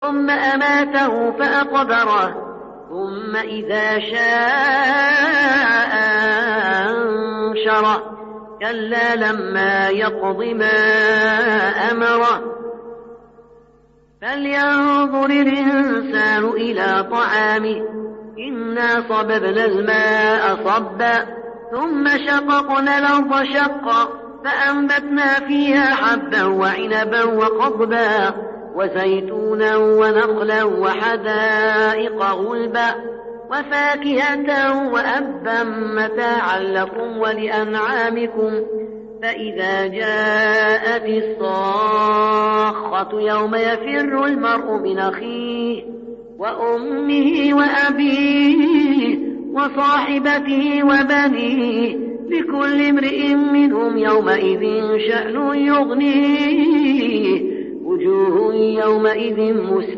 ثم أماته فأقبره ثم إذا شاء أنشره كلا لما يقض ما أمره فلينظر الإنسان إلى طعامه إنا صببنا الماء صبا ثم شققنا الأرض شقا فأنبتنا فيها حبا وعنبا وقضبا وزيتونا ونخلا وحدائق غلبا وفاكهة وأبا متاعا لكم ولأنعامكم فإذا جاءت الصاخة يوم يفر المرء من أخيه وأمه وأبيه وصاحبته وبنيه لكل امرئ منهم يومئذ شأن يغنيه وجوه يومئذ مسفرة